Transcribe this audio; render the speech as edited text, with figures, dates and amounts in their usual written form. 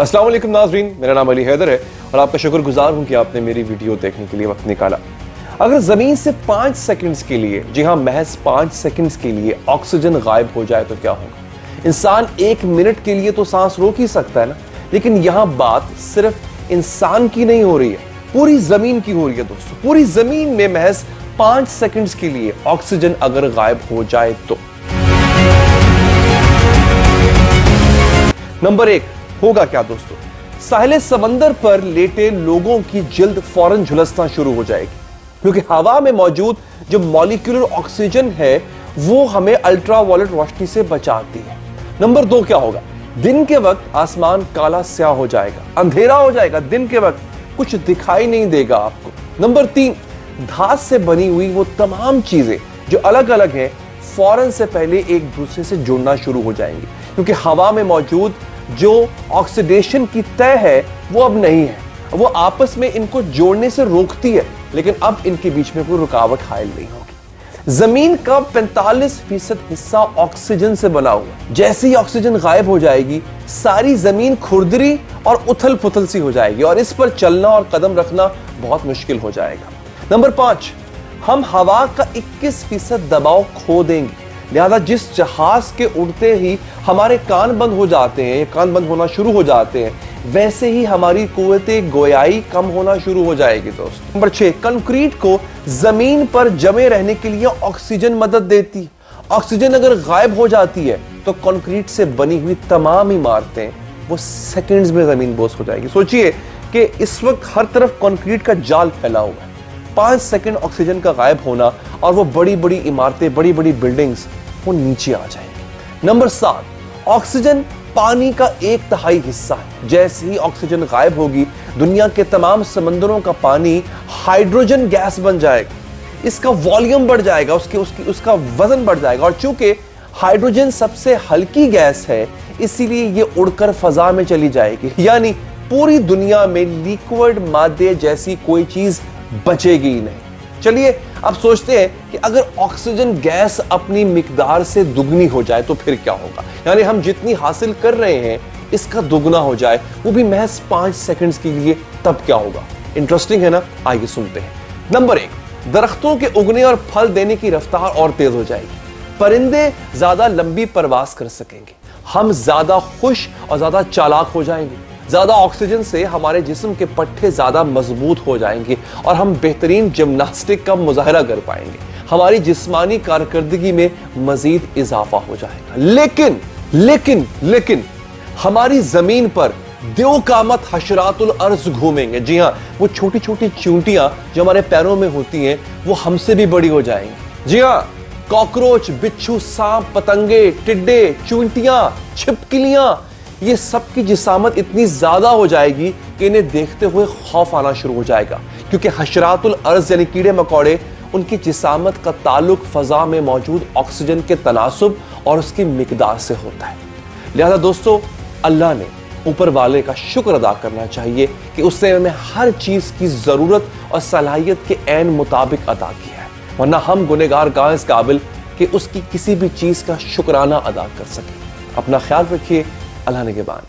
अस्सलाम वालेकुम नाज़रीन, मेरा नाम अली हैदर है और आपका शुक्रगुजार हूं कि आपने मेरी वीडियो देखने के लिए वक्त निकाला। अगर ज़मीन से 5 सेकंड्स के लिए, जी हाँ महज 5 सेकंड्स के लिए ऑक्सीजन गायब हो जाए तो क्या होगा। इंसान 1 मिनट के लिए तो सांस रोक ही सकता है ना, लेकिन यहाँ बात सिर्फ इंसान की नहीं हो रही है, पूरी ज़मीन की हो रही है दोस्तों। पूरी ज़मीन में महज 5 सेकंड्स के लिए ऑक्सीजन अगर गायब हो जाए तो नंबर 1 होगा क्या दोस्तों। साहिल समंदर पर लेटे लोगों की जिल्द फौरन झुलसना शुरू हो जाएगी, क्योंकि हवा में मौजूद जो मॉलिक्यूलर ऑक्सीजन है वो हमें अल्ट्रावायलेट रोशनी से बचाती है। नंबर 2 क्या होगा, दिन के वक्त आसमान काला स्याह हो जाएगा, अंधेरा हो जाएगा, दिन के वक्त कुछ दिखाई नहीं देगा आपको। नंबर 3, धात से बनी हुई वो तमाम चीजें जो अलग अलग हैं फौरन से पहले एक दूसरे से जुड़ना शुरू हो जाएंगी, क्योंकि हवा में मौजूद जो ऑक्सीडेशन की तय है वो अब नहीं है, वो आपस में इनको जोड़ने से रोकती है, लेकिन अब इनके बीच में कोई रुकावट हायल नहीं होगी। जमीन का 45% हिस्सा ऑक्सीजन से बना हुआ, जैसे ही ऑक्सीजन गायब हो जाएगी सारी जमीन खुरदरी और उथल पुथल सी हो जाएगी और इस पर चलना और कदम रखना बहुत मुश्किल हो जाएगा। नंबर 5, हम हवा का 21% दबाव खो देंगे, लिहाजा जिस जहाज के उड़ते ही हमारे कान बंद हो जाते हैं, कान बंद होना शुरू हो जाते हैं, वैसे ही हमारी कुव्वते गोयाई कम होना शुरू हो जाएगी दोस्तों। नंबर 6, कंक्रीट को जमीन पर जमे रहने के लिए ऑक्सीजन मदद देती है। ऑक्सीजन अगर गायब हो जाती है तो कंक्रीट से बनी हुई तमाम इमारतें वो सेकंड्स में जमीन बोस हो जाएगी। सोचिए कि इस वक्त हर तरफ कंक्रीट का जाल फैला हुआ है, 5 सेकंड ऑक्सीजन का गायब होना और वो बड़ी बड़ी इमारतें, बड़ी बड़ी बिल्डिंग्स वो नीचे आ जाएंगी। नंबर 7, ऑक्सीजन पानी का 1/3 हिस्सा है, जैसे ही ऑक्सीजन गायब होगी दुनिया के तमाम समंदरों का पानी हाइड्रोजन गैस बन जाएगा, इसका वॉल्यूम बढ़ जाएगा, उसका वजन बढ़ जाएगा, और चूंकि हाइड्रोजन सबसे हल्की गैस है इसीलिए ये उड़कर फजा में चली जाएगी, यानी पूरी दुनिया में लिक्विड मादे जैसी कोई चीज बचेगी ही नहीं। चलिए अब सोचते हैं कि अगर ऑक्सीजन गैस अपनी मिकदार से दुगनी हो जाए तो फिर क्या होगा, यानी हम जितनी हासिल कर रहे हैं इसका दुगना हो जाए, वो भी महज 5 सेकंड्स के लिए, तब क्या होगा। इंटरेस्टिंग है ना, आइए सुनते हैं। नंबर 1, दरख्तों के उगने और फल देने की रफ्तार और तेज हो जाएगी, परिंदे ज्यादा लंबी परवास कर सकेंगे, हम ज्यादा खुश और ज्यादा चालाक हो जाएंगे, ज्यादा ऑक्सीजन से हमारे जिस्म के पट्टे ज्यादा मजबूत हो जाएंगे और हम बेहतरीन जिम्नास्टिक का मुजाहरा कर पाएंगे, हमारी जिस्मानी कारकर्दगी में मजीद इजाफा हो जाएगा। लेकिन लेकिन लेकिन हमारी जमीन पर द्योकामत हशरातुल अर्ज घूमेंगे। जी हाँ, वो छोटी छोटी चूंटियां जो हमारे पैरों में होती हैं वो हमसे भी बड़ी हो जाएंगी। जी हाँ, कॉकरोच, बिच्छू, सांप, पतंगे, टिड्डे, चूंटियां, छिपकलियां, ये सब की जिसामत इतनी ज्यादा हो जाएगी कि इन्हें देखते हुए खौफ आना शुरू हो जाएगा, क्योंकि हशरातुल अर्ज यानी कीड़े मकोड़े, उनकी जिसामत का ताल्लुक फजा में मौजूद ऑक्सीजन के तनासुब और उसकी मिकदार से होता है। लिहाजा दोस्तों, अल्लाह ने ऊपर वाले का शुक्र अदा करना चाहिए कि उसने हमें हर चीज की जरूरत और सलाहियत के ऐन मुताबिक अदा किया है, वरना हम गुनहगार कहाँ इस काबिल कि उसकी किसी भी चीज का शुक्राना अदा कर सके। अपना ख्याल रखिए, अल्लाह निगहबान।